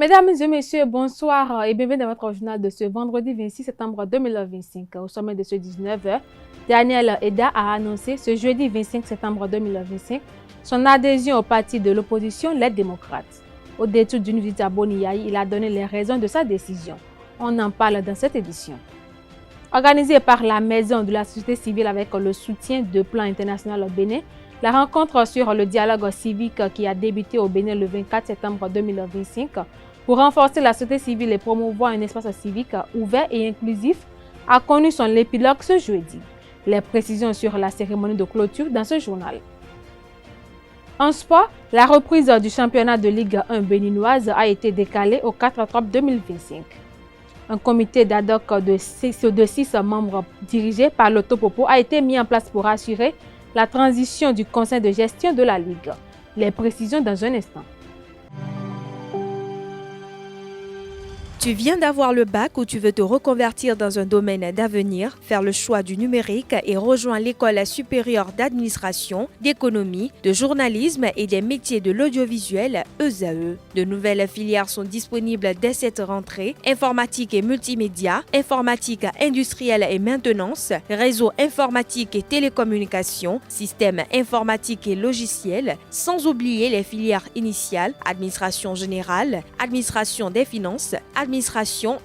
Mesdames et messieurs, bonsoir et bienvenue dans votre journal de ce vendredi 26 septembre 2025. Au sommet de ce 19h, Daniel Eda a annoncé ce jeudi 25 septembre 2025 son adhésion au parti de l'opposition, les démocrates. Au détour d'une visite à Boniaï, il a donné les raisons de sa décision. On en parle dans cette édition. Organisée par la Maison de la société civile avec le soutien de Plan International au Bénin, la rencontre sur le dialogue civique qui a débuté au Bénin le 24 septembre 2025 pour renforcer la société civile et promouvoir un espace civique ouvert et inclusif a connu son épilogue ce jeudi. Les précisions sur la cérémonie de clôture dans ce journal. En sport, la reprise du championnat de Ligue 1 béninoise a été décalée au 4 octobre 2025. Un comité d'ad hoc de 6 membres dirigé par l'Autopopo a été mis en place pour assurer la transition du conseil de gestion de la Ligue. Les précisions dans un instant. Tu viens d'avoir le bac ou tu veux te reconvertir dans un domaine d'avenir, faire le choix du numérique et rejoindre l'école supérieure d'administration, d'économie, de journalisme et des métiers de l'audiovisuel ESAE. De nouvelles filières sont disponibles dès cette rentrée: informatique et multimédia, informatique industrielle et maintenance, réseau informatique et télécommunications, système informatique et logiciel, sans oublier les filières initiales: administration générale, administration des finances, administration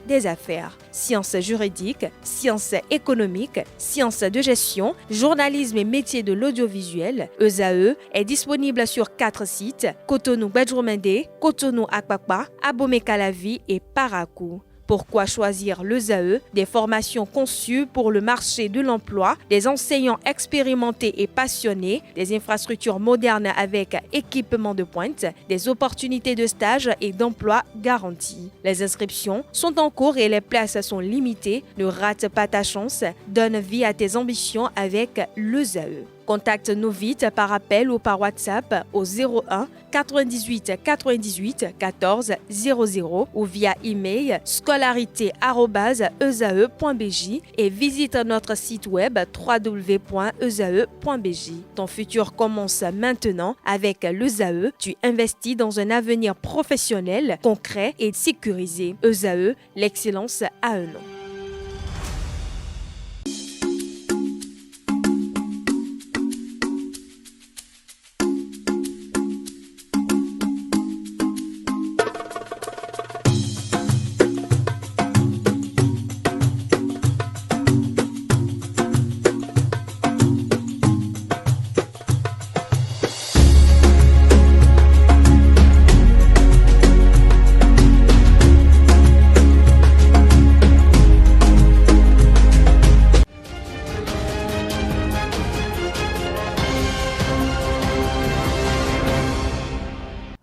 des affaires, sciences juridiques, sciences économiques, sciences de gestion, journalisme et métiers de l'audiovisuel. ESAE est disponible sur 4 sites: Cotonou-Bedroumendé, Cotonou-Akpakpa, Abomey-Calavi et Parakou. Pourquoi choisir l'ESAE? Des formations conçues pour le marché de l'emploi, des enseignants expérimentés et passionnés, des infrastructures modernes avec équipement de pointe, des opportunités de stage et d'emploi garanties. Les inscriptions sont en cours et les places sont limitées. Ne rate pas ta chance. Donne vie à tes ambitions avec l'ESAE. Contacte-nous vite par appel ou par WhatsApp au 01 98 98 14 00 ou via email scolarité@esae.bj et visite notre site web www.esae.bj. Ton futur commence maintenant avec l'ESAE. Tu investis dans un avenir professionnel, concret et sécurisé. ESAE, l'excellence à un nom.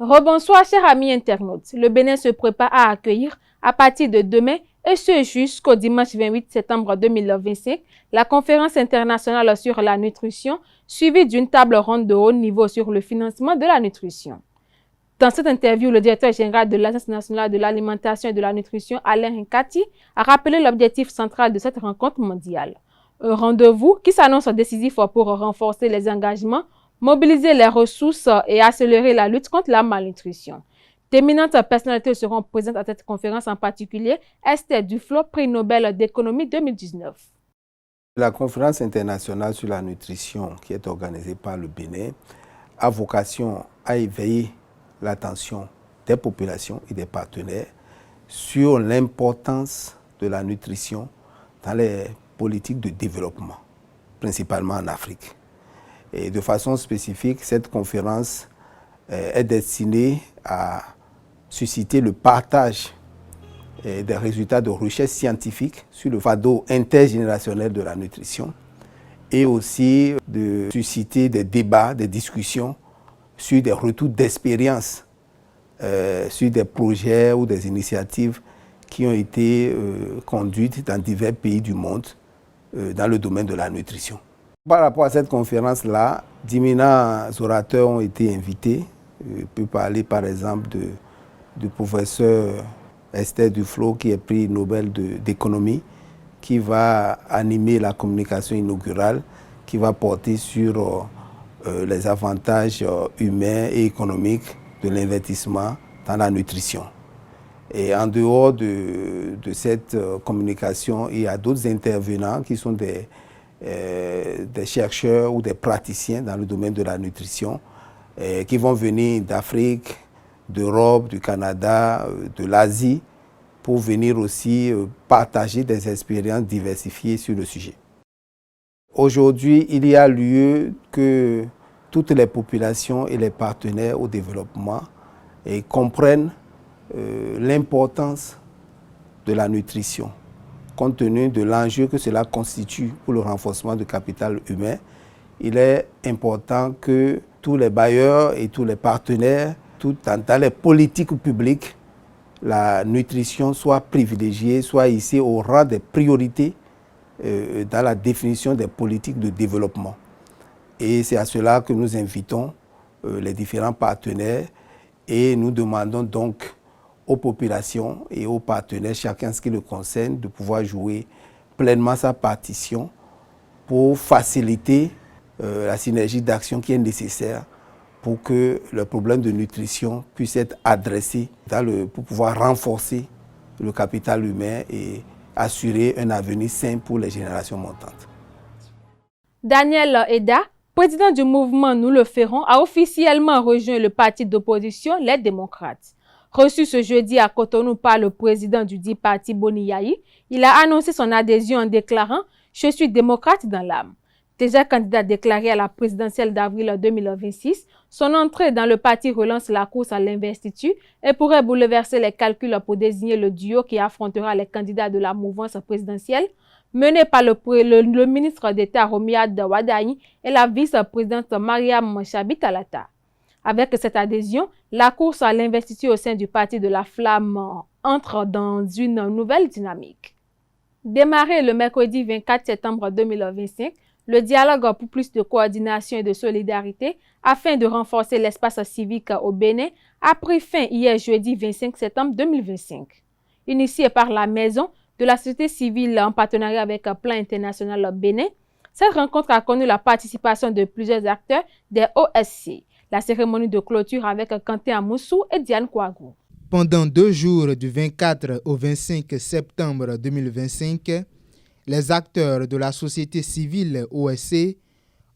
Rebonsoir chers amis internautes, le Bénin se prépare à accueillir à partir de demain et ce jusqu'au dimanche 28 septembre 2025 la conférence internationale sur la nutrition suivie d'une table ronde de haut niveau sur le financement de la nutrition. Dans cette interview, le directeur général de l'Agence nationale de l'alimentation et de la nutrition, Alain Hinkati, a rappelé l'objectif central de cette rencontre mondiale. Un rendez-vous qui s'annonce décisif pour renforcer les engagements, mobiliser les ressources et accélérer la lutte contre la malnutrition. D'éminentes personnalités seront présentes à cette conférence, en particulier Esther Duflo, prix Nobel d'économie 2019. La conférence internationale sur la nutrition qui est organisée par le Bénin a vocation à éveiller l'attention des populations et des partenaires sur l'importance de la nutrition dans les politiques de développement, principalement en Afrique. Et de façon spécifique, cette conférence est destinée à susciter le partage des résultats de recherche scientifique sur le fardeau intergénérationnel de la nutrition et aussi de susciter des débats, des discussions sur des retours d'expérience, sur des projets ou des initiatives qui ont été conduites dans divers pays du monde dans le domaine de la nutrition. Par rapport à cette conférence-là, d'éminents orateurs ont été invités. Je peux parler par exemple du professeur Esther Duflo, qui est prix Nobel d'économie, qui va animer la communication inaugurale, qui va porter sur les avantages humains et économiques de l'investissement dans la nutrition. Et en dehors de cette communication, il y a d'autres intervenants qui sont des chercheurs ou des praticiens dans le domaine de la nutrition qui vont venir d'Afrique, d'Europe, du Canada, de l'Asie, pour venir aussi partager des expériences diversifiées sur le sujet. Aujourd'hui, il y a lieu que toutes les populations et les partenaires au développement comprennent l'importance de la nutrition, compte tenu de l'enjeu que cela constitue pour le renforcement du capital humain. Il est important que tous les bailleurs et tous les partenaires, dans les politiques publiques, la nutrition soit privilégiée, soit ici au rang des priorités dans la définition des politiques de développement. Et c'est à cela que nous invitons les différents partenaires et nous demandons donc aux populations et aux partenaires, chacun ce qui le concerne, de pouvoir jouer pleinement sa partition pour faciliter la synergie d'action qui est nécessaire pour que le problème de nutrition puisse être adressé pour pouvoir renforcer le capital humain et assurer un avenir sain pour les générations montantes. Daniel Eda, président du mouvement Nous le ferons, a officiellement rejoint le parti d'opposition, les démocrates. Reçu ce jeudi à Cotonou par le président du dit parti, Boni Yayi, il a annoncé son adhésion en déclarant « Je suis démocrate dans l'âme ». Déjà candidat déclaré à la présidentielle d'avril 2026, son entrée dans le parti relance la course à l'investiture et pourrait bouleverser les calculs pour désigner le duo qui affrontera les candidats de la mouvance présidentielle, mené par le ministre d'État Romiad Wadaï et la vice-présidente Mariam Chabi Talata. Avec cette adhésion, la course à l'investiture au sein du parti de la Flamme entre dans une nouvelle dynamique. Démarré le mercredi 24 septembre 2025, le dialogue pour plus de coordination et de solidarité afin de renforcer l'espace civique au Bénin a pris fin hier jeudi 25 septembre 2025. Initié par la Maison de la société civile en partenariat avec Plan International Bénin, cette rencontre a connu la participation de plusieurs acteurs des OSC. La cérémonie de clôture avec Quentin Amoussou et Diane Kouagou. Pendant 2 jours du 24 au 25 septembre 2025, les acteurs de la société civile OSC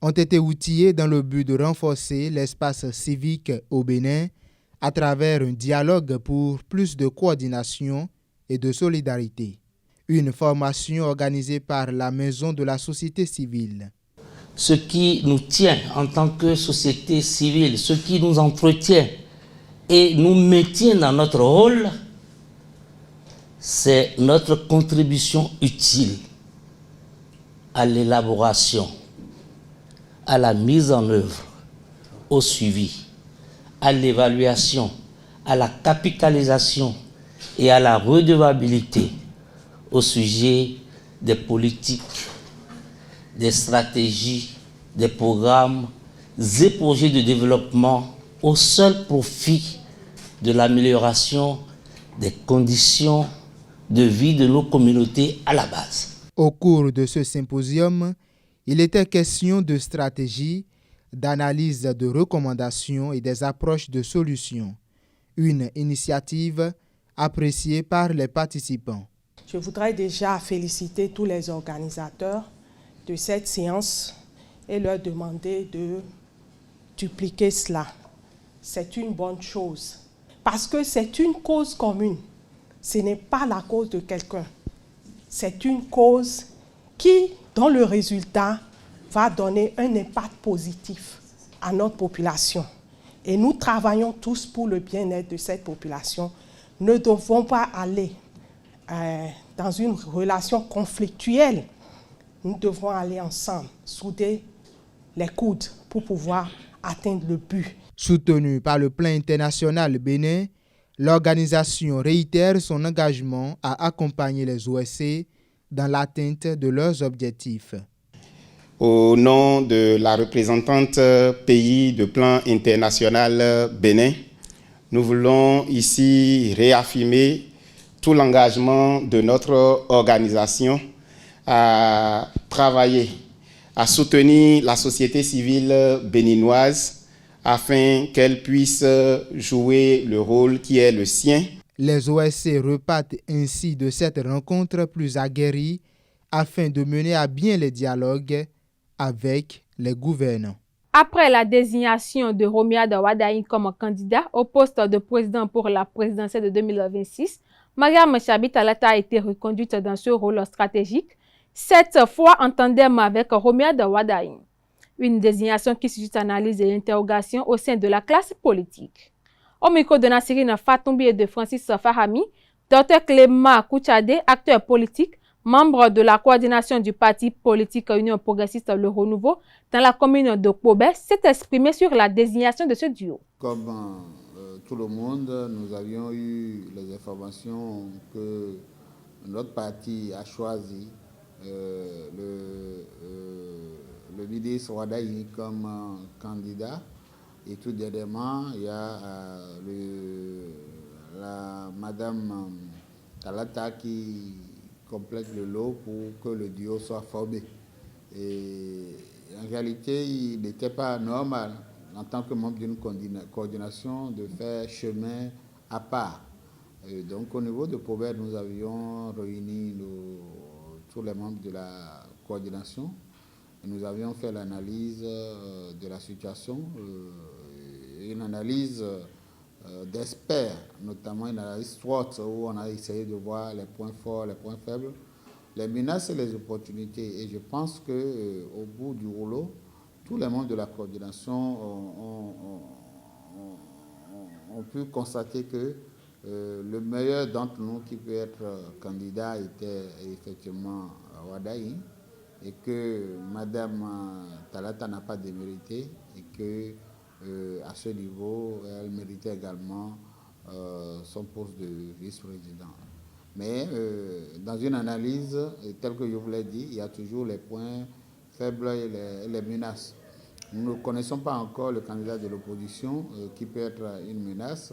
ont été outillés dans le but de renforcer l'espace civique au Bénin à travers un dialogue pour plus de coordination et de solidarité. Une formation organisée par la Maison de la société civile. Ce qui nous tient en tant que société civile, ce qui nous entretient et nous maintient dans notre rôle, c'est notre contribution utile à l'élaboration, à la mise en œuvre, au suivi, à l'évaluation, à la capitalisation et à la redevabilité au sujet des politiques, des stratégies, des programmes et projets de développement au seul profit de l'amélioration des conditions de vie de nos communautés à la base. Au cours de ce symposium, il était question de stratégie, d'analyse de recommandations et des approches de solutions. Une initiative appréciée par les participants. Je voudrais déjà féliciter tous les organisateurs de cette séance et leur demander de dupliquer cela. C'est une bonne chose parce que c'est une cause commune. Ce n'est pas la cause de quelqu'un. C'est une cause qui, dont le résultat, va donner un impact positif à notre population. Et nous travaillons tous pour le bien-être de cette population. Nous ne devons pas aller dans une relation conflictuelle. Nous devons aller ensemble, souder les coudes pour pouvoir atteindre le but. Soutenue par le Plan International Bénin, l'organisation réitère son engagement à accompagner les OSC dans l'atteinte de leurs objectifs. Au nom de la représentante pays de Plan International Bénin, nous voulons ici réaffirmer tout l'engagement de notre organisation à travailler, à soutenir la société civile béninoise afin qu'elle puisse jouer le rôle qui est le sien. Les OSC repartent ainsi de cette rencontre plus aguerris afin de mener à bien les dialogues avec les gouvernants. Après la désignation de Romiade Wadaï comme candidat au poste de président pour la présidentielle de 2026, Mariam Chabi Talata a été reconduite dans ce rôle stratégique, cette fois en tandem avec Romiade Wadaï. Une désignation qui suscite analyse et interrogation au sein de la classe politique. Au micro de Nassirine Fatoumbi et de Francis Fahami, Dr Clément Kouchade, acteur politique, membre de la coordination du parti politique Union progressiste Le Renouveau dans la commune de Kobé, s'est exprimé sur la désignation de ce duo. Comme tout le monde, nous avions eu les informations que notre parti a choisi le ministre Wadaï comme candidat. Et tout dernièrement, il y a la Madame Talata qui complète le lot pour que le duo soit formé. Et en réalité, il n'était pas normal, en tant que membre d'une coordination, de faire chemin à part. Et donc, au niveau de Pobert, nous avions réuni tous les membres de la coordination. Et nous avions fait l'analyse de la situation, une analyse d'experts, notamment une analyse SWOT, où on a essayé de voir les points forts, les points faibles, les menaces et les opportunités. Et je pense qu'au bout du rouleau, tous les membres de la coordination ont pu constater que le meilleur d'entre nous qui peut être candidat était effectivement Wadaï, et que Madame Talata n'a pas démérité et que à ce niveau, elle méritait également son poste de vice-président. Mais dans une analyse, telle que je vous l'ai dit, il y a toujours les points faibles et les menaces. Nous ne connaissons pas encore le candidat de l'opposition qui peut être une menace.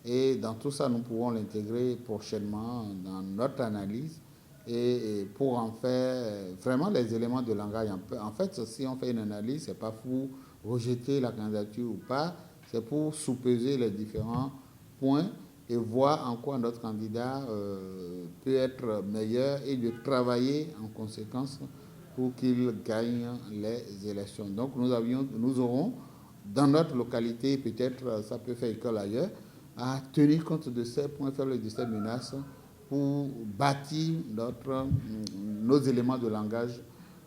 Et dans tout ça, nous pourrons l'intégrer prochainement dans notre analyse et pour en faire vraiment les éléments de langage. En fait, si on fait une analyse, ce n'est pas pour rejeter la candidature ou pas, c'est pour sous-peser les différents points et voir en quoi notre candidat peut être meilleur et de travailler en conséquence pour qu'il gagne les élections. Donc nous aurons dans notre localité, peut-être ça peut faire école ailleurs, à tenir compte de ces points faibles et de ces menaces pour bâtir nos éléments de langage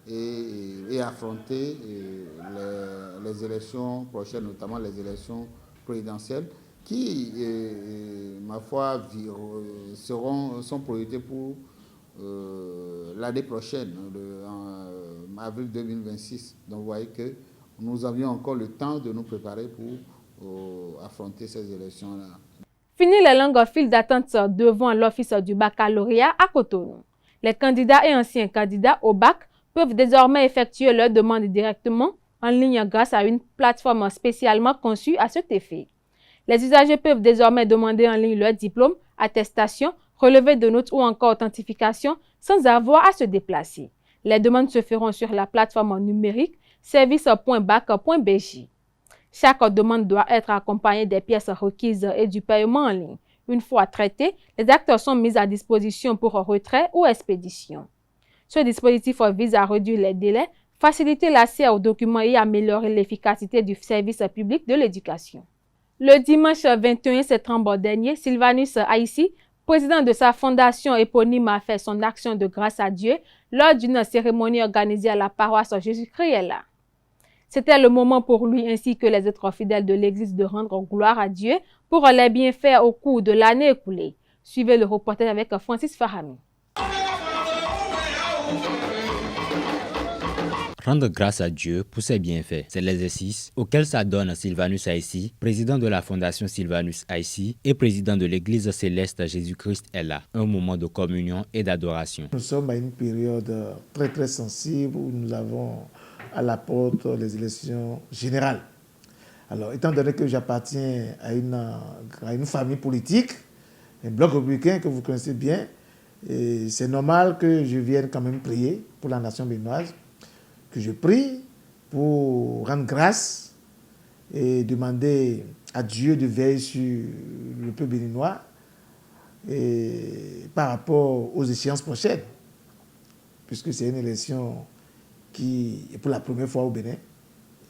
et affronter les élections prochaines, notamment les élections présidentielles, qui, ma foi, sont projetées pour l'année prochaine, en avril 2026. Donc vous voyez que nous avions encore le temps de nous préparer pour affronter ces élections-là. Fini les longues files d'attente devant l'office du baccalauréat à Cotonou. Les candidats et anciens candidats au bac peuvent désormais effectuer leurs demandes directement en ligne grâce à une plateforme spécialement conçue à cet effet. Les usagers peuvent désormais demander en ligne leur diplôme, attestation, relevé de notes ou encore authentification sans avoir à se déplacer. Les demandes se feront sur la plateforme numérique service.bac.bj. Chaque demande doit être accompagnée des pièces requises et du paiement en ligne. Une fois traités, les actes sont mis à disposition pour retrait ou expédition. Ce dispositif vise à réduire les délais, faciliter l'accès aux documents et améliorer l'efficacité du service public de l'éducation. Le dimanche 21 septembre dernier, Sylvanus Aïssi, président de sa fondation éponyme, a fait son action de grâce à Dieu lors d'une cérémonie organisée à la paroisse Jésus-Christ est là. C'était le moment pour lui ainsi que les autres fidèles de l'Église de rendre gloire à Dieu pour les bienfaits au cours de l'année écoulée. Suivez le reportage avec Francis Fahami. Rendre grâce à Dieu pour ses bienfaits, c'est l'exercice auquel s'adonne Sylvanus Aïssi, président de la Fondation Sylvanus Aïssi et président de l'Église céleste Jésus-Christ est là. Un moment de communion et d'adoration. Nous sommes à une période très très sensible où nous avons à la porte les élections générales. Alors, étant donné que j'appartiens à une famille politique, un bloc républicain que vous connaissez bien, c'est normal que je vienne quand même prier pour la nation béninoise, que je prie pour rendre grâce et demander à Dieu de veiller sur le peuple béninois et par rapport aux échéances prochaines, puisque c'est une élection qui est pour la première fois au Bénin,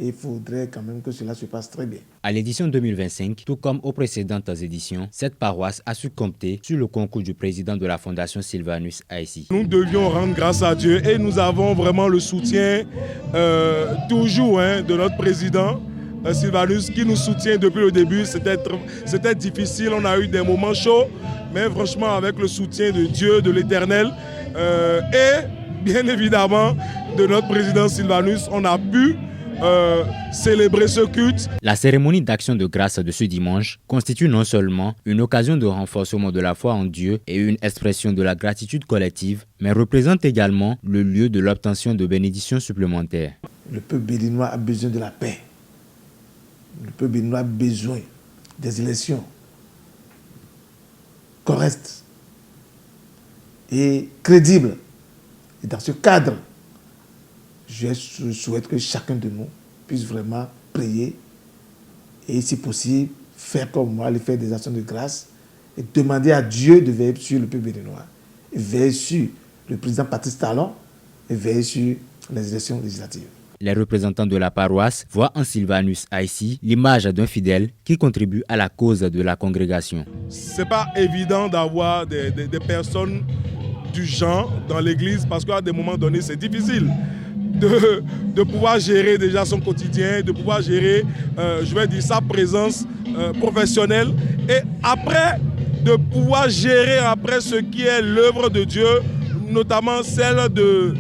et il faudrait quand même que cela se passe très bien. À l'édition 2025, tout comme aux précédentes éditions, cette paroisse a su compter sur le concours du président de la Fondation Sylvanus Haïti. Nous devions rendre grâce à Dieu et nous avons vraiment le soutien toujours de notre président Sylvanus qui nous soutient depuis le début. C'était difficile, on a eu des moments chauds, mais franchement avec le soutien de Dieu, de l'Éternel et bien évidemment de notre président Sylvanus, on a pu célébrer ce culte. La cérémonie d'action de grâce de ce dimanche constitue non seulement une occasion de renforcement de la foi en Dieu et une expression de la gratitude collective, mais représente également le lieu de l'obtention de bénédictions supplémentaires. Le peuple béninois a besoin de la paix. Le peuple béninois a besoin des élections correctes et crédibles. Et dans ce cadre, je souhaite que chacun de nous puisse vraiment prier et, si possible, faire comme moi, aller faire des actions de grâce et demander à Dieu de veiller sur le peuple béninois, et veiller sur le président Patrice Talon et veiller sur les élections législatives. Les représentants de la paroisse voient en Sylvanus Haïti l'image d'un fidèle qui contribue à la cause de la congrégation. Ce n'est pas évident d'avoir des personnes du genre dans l'église parce qu'à des moments donnés, c'est difficile. De pouvoir gérer déjà son quotidien, de pouvoir gérer, je vais dire, sa présence professionnelle et après, de pouvoir gérer après ce qui est l'œuvre de Dieu, notamment celle de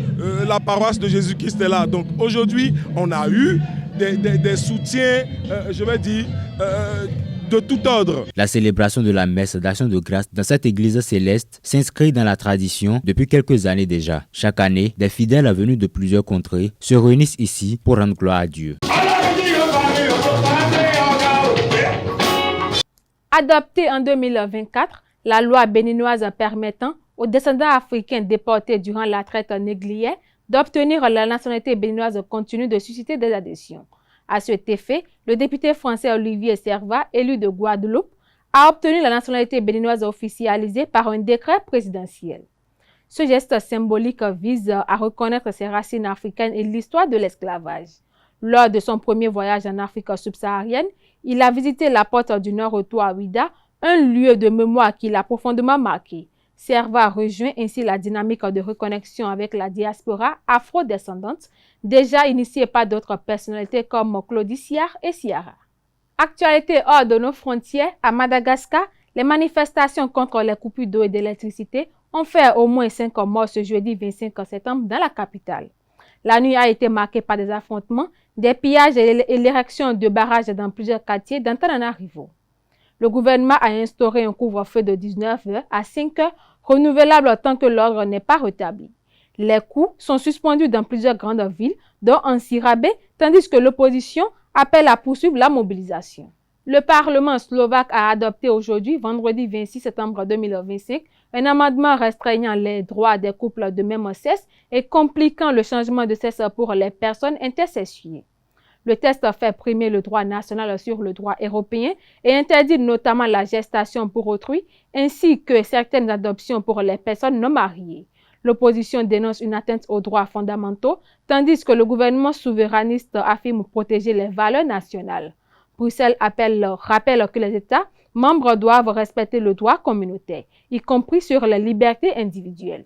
la paroisse de Jésus-Christ est là. Donc aujourd'hui, on a eu des soutiens, je vais dire, de tout ordre. La célébration de la messe d'action de grâce dans cette église céleste s'inscrit dans la tradition depuis quelques années déjà. Chaque année, des fidèles venus de plusieurs contrées se réunissent ici pour rendre gloire à Dieu. Adoptée en 2024, la loi béninoise permettant aux descendants africains déportés durant la traite négrière d'obtenir la nationalité béninoise continue de susciter des adhésions. À cet effet, le député français Olivier Servat, élu de Guadeloupe, a obtenu la nationalité béninoise officialisée par un décret présidentiel. Ce geste symbolique vise à reconnaître ses racines africaines et l'histoire de l'esclavage. Lors de son premier voyage en Afrique subsaharienne, il a visité la porte du Nord au Ouida, un lieu de mémoire qui l'a profondément marqué. Servat rejoint ainsi la dynamique de reconnexion avec la diaspora afro-descendante, déjà initiée par d'autres personnalités comme Claudie Siard et Ciara. Actualité hors de nos frontières, à Madagascar, les manifestations contre les coupures d'eau et d'électricité ont fait au moins 5 morts ce jeudi 25 septembre dans la capitale. La nuit a été marquée par des affrontements, des pillages et l'érection de barrages dans plusieurs quartiers d'Antananarivo. Le gouvernement a instauré un couvre-feu de 19h à 5h, renouvelable tant que l'ordre n'est pas rétabli. Les coups sont suspendus dans plusieurs grandes villes, dont en Sirabé, tandis que l'opposition appelle à poursuivre la mobilisation. Le Parlement slovaque a adopté aujourd'hui, vendredi 26 septembre 2025, un amendement restreignant les droits des couples de même sexe et compliquant le changement de sexe pour les personnes intersexuées. Le texte fait primer le droit national sur le droit européen et interdit notamment la gestation pour autrui ainsi que certaines adoptions pour les personnes non mariées. L'opposition dénonce une atteinte aux droits fondamentaux, tandis que le gouvernement souverainiste affirme protéger les valeurs nationales. Bruxelles rappelle que les États membres doivent respecter le droit communautaire, y compris sur les libertés individuelles.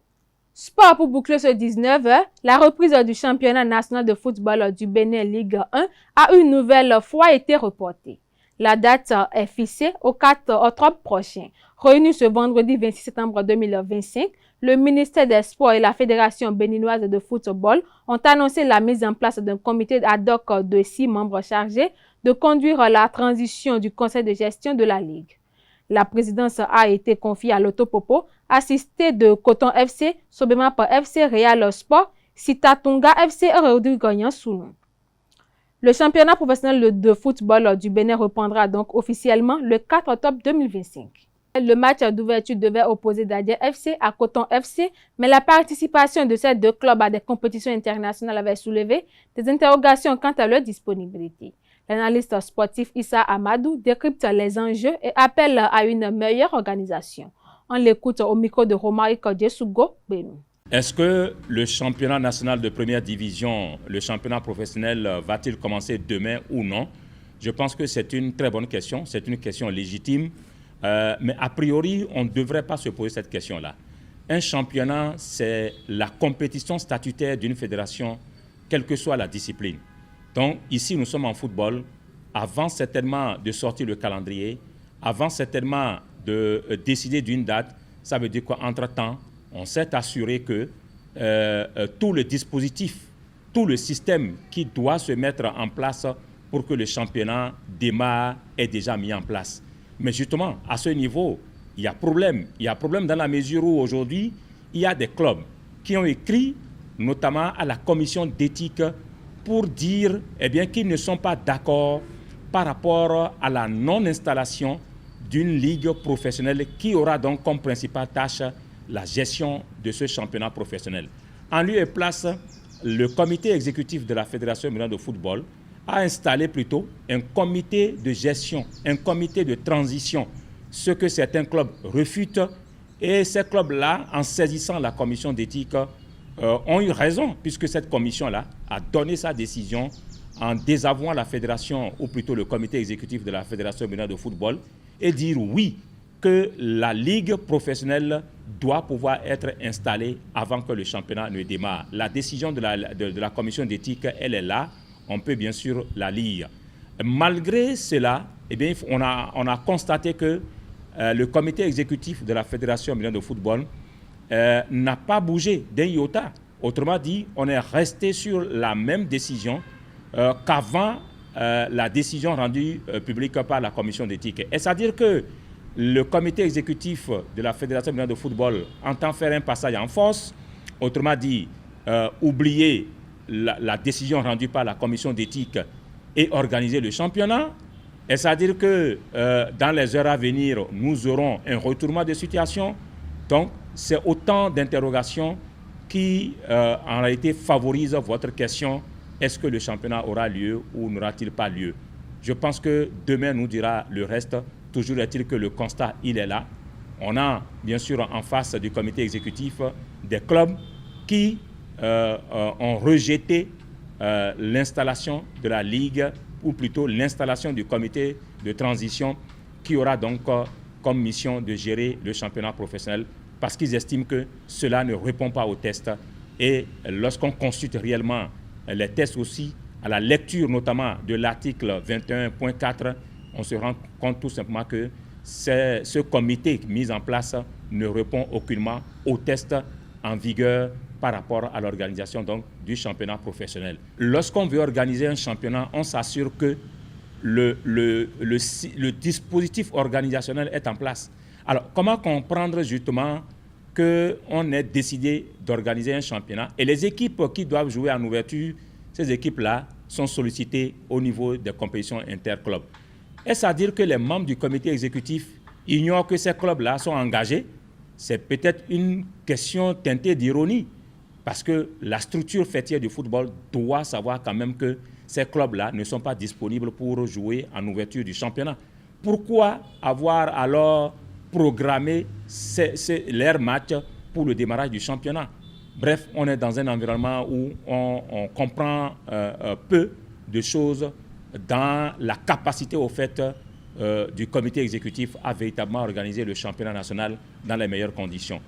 Sport pour boucler ce 19h, la reprise du championnat national de football du Bénin Ligue 1 a une nouvelle fois été reportée. La date est fixée au 4 octobre prochain. Réunis ce vendredi 26 septembre 2025, le ministère des Sports et la Fédération béninoise de football ont annoncé la mise en place d'un comité ad hoc de 6 membres chargés de conduire la transition du conseil de gestion de la Ligue. La présidence a été confiée à l'Autopopo, assisté de Coton FC, Sobemap FC, Real Sport, Sitatunga FC et Rodrigo Sounou. Le championnat professionnel de football du Bénin reprendra donc officiellement le 4 octobre 2025. Le match d'ouverture devait opposer Dadia FC à Coton FC, mais la participation de ces deux clubs à des compétitions internationales avait soulevé des interrogations quant à leur disponibilité. L'analyste sportif Issa Amadou décrypte les enjeux et appelle à une meilleure organisation. On l'écoute au micro de Romaric Djesugo Benou. Est-ce que le championnat national de première division, le championnat professionnel, va-t-il commencer demain ou non? Je pense que c'est une très bonne question, c'est une question légitime, mais a priori, on ne devrait pas se poser cette question-là. Un championnat, c'est la compétition statutaire d'une fédération, quelle que soit la discipline. Donc ici, nous sommes en football. Avant certainement de sortir le calendrier, avant certainement de décider d'une date, ça veut dire qu'entre-temps, on s'est assuré que tout le dispositif, tout le système qui doit se mettre en place pour que le championnat démarre est déjà mis en place. Mais justement, à ce niveau, il y a problème. Il y a problème dans la mesure où aujourd'hui, il y a des clubs qui ont écrit, notamment à la commission d'éthique, pour dire qu'ils ne sont pas d'accord par rapport à la non-installation d'une ligue professionnelle qui aura donc comme principale tâche la gestion de ce championnat professionnel. En lieu et place, le comité exécutif de la Fédération Béninoise de football a installé plutôt un comité de gestion, un comité de transition, ce que certains clubs refutent. Et ces clubs-là, en saisissant la commission d'éthique, ont eu raison, puisque cette commission-là a donné sa décision en désavouant la fédération, ou plutôt le comité exécutif de la Fédération Béninoise de football, et dire oui, que la ligue professionnelle doit pouvoir être installée avant que le championnat ne démarre. La décision de la commission d'éthique, elle est là, on peut bien sûr la lire. Malgré cela, on a constaté que le comité exécutif de la Fédération Béninoise de football n'a pas bougé d'un iota. Autrement dit, on est resté sur la même décision qu'avant la décision rendue publique par la commission d'éthique. Et c'est-à-dire que le comité exécutif de la Fédération Béninoise de football entend faire un passage en force, autrement dit, oublier la décision rendue par la commission d'éthique et organiser le championnat. Et c'est-à-dire que dans les heures à venir, nous aurons un retournement de situation. Donc, c'est autant d'interrogations qui, en réalité, favorisent votre question. Est-ce que le championnat aura lieu ou n'aura-t-il pas lieu? Je pense que demain nous dira le reste. Toujours est-il que le constat, il est là. On a, bien sûr, en face du comité exécutif, des clubs qui ont rejeté l'installation de la Ligue, ou plutôt l'installation du comité de transition qui aura donc comme mission de gérer le championnat professionnel, parce qu'ils estiment que cela ne répond pas aux tests. Et lorsqu'on consulte réellement les tests aussi, à la lecture notamment de l'article 21.4, on se rend compte tout simplement que ce comité mis en place ne répond aucunement aux tests en vigueur par rapport à l'organisation donc du championnat professionnel. Lorsqu'on veut organiser un championnat, on s'assure que le dispositif organisationnel est en place. Alors, comment comprendre justement qu'on ait décidé d'organiser un championnat et les équipes qui doivent jouer en ouverture, ces équipes-là sont sollicitées au niveau des compétitions interclubs? Est-ce à dire que les membres du comité exécutif ignorent que ces clubs-là sont engagés? C'est peut-être une question teintée d'ironie, parce que la structure fêtière du football doit savoir quand même que ces clubs-là ne sont pas disponibles pour jouer en ouverture du championnat. Pourquoi avoir alors programmé leurs matchs pour le démarrage du championnat? Bref, on est dans un environnement où on comprend peu de choses dans la capacité au fait du comité exécutif à véritablement organiser le championnat national dans les meilleures conditions.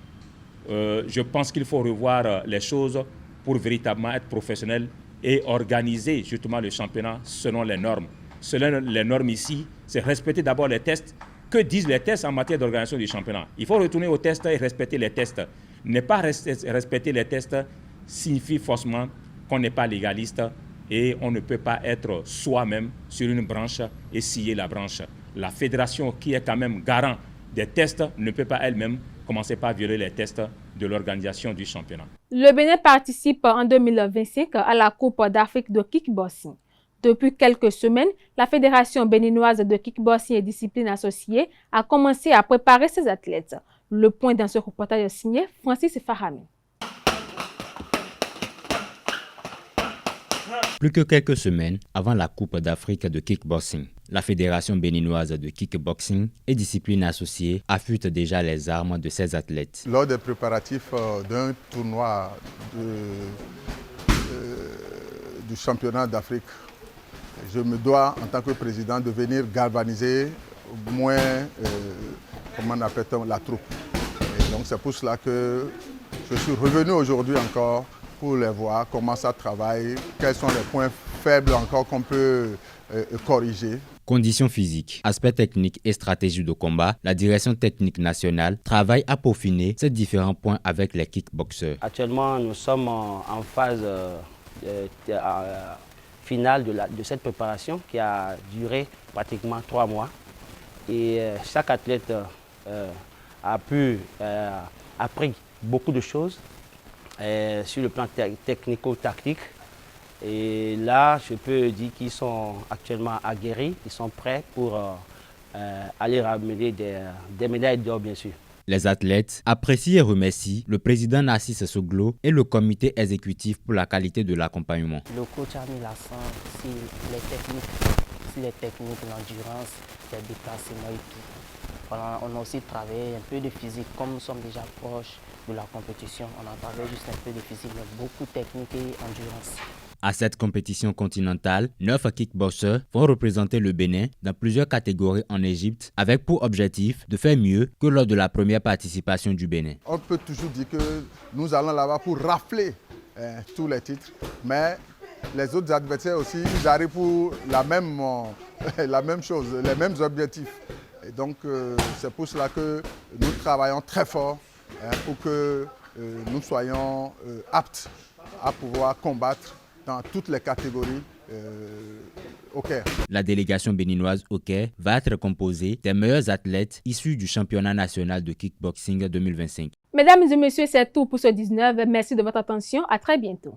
Je pense qu'il faut revoir les choses pour véritablement être professionnel et organiser justement le championnat selon les normes. Selon les normes ici, c'est respecter d'abord les tests. Que disent les tests en matière d'organisation du championnat? Il faut retourner aux tests et respecter les tests. Ne pas respecter les tests signifie forcément qu'on n'est pas légaliste et on ne peut pas être soi-même sur une branche et scier la branche. La fédération, qui est quand même garant des tests, ne peut pas elle-même commencer par violer les tests de l'organisation du championnat. Le Bénin participe en 2025 à la Coupe d'Afrique de kickboxing. Depuis quelques semaines, la Fédération béninoise de kickboxing et disciplines associées a commencé à préparer ses athlètes. Le point dans ce reportage signé Francis Fahami. Plus que quelques semaines avant la Coupe d'Afrique de kickboxing, la Fédération béninoise de kickboxing et discipline associée affûte déjà les armes de ses athlètes. Lors des préparatifs d'un tournoi du championnat d'Afrique, je me dois en tant que président de venir galvaniser au moins comment on appelle la troupe. Et donc c'est pour cela que je suis revenu aujourd'hui encore pour les voir comment ça travaille, quels sont les points faibles encore qu'on peut corriger. Conditions physiques, aspects techniques et stratégies de combat, la direction technique nationale travaille à peaufiner ces différents points avec les kickboxers. Actuellement, nous sommes en phase finale de cette préparation qui a duré pratiquement 3 mois. Et chaque athlète a appris beaucoup de choses sur le plan technico-tactique. Et là, je peux dire qu'ils sont actuellement aguerris, ils sont prêts pour aller ramener des médailles d'or, bien sûr. Les athlètes apprécient et remercient le président Narcisse Soglo et le comité exécutif pour la qualité de l'accompagnement. Le coach a mis l'accent sur les techniques, l'endurance, les déplacements et tout. Voilà, on a aussi travaillé un peu de physique. Comme nous sommes déjà proches de la compétition, on a travaillé juste un peu de physique, mais beaucoup de technique et endurance. À cette compétition continentale, 9 kickboxers vont représenter le Bénin dans plusieurs catégories en Égypte avec pour objectif de faire mieux que lors de la première participation du Bénin. On peut toujours dire que nous allons là-bas pour rafler tous les titres, mais les autres adversaires aussi, ils arrivent pour la même chose, les mêmes objectifs. Et donc c'est pour cela que nous travaillons très fort pour que nous soyons aptes à pouvoir combattre dans toutes les catégories au Caire. La délégation béninoise au Caire va être composée des meilleurs athlètes issus du championnat national de kickboxing 2025. Mesdames et messieurs, c'est tout pour ce 19. Merci de votre attention. À très bientôt.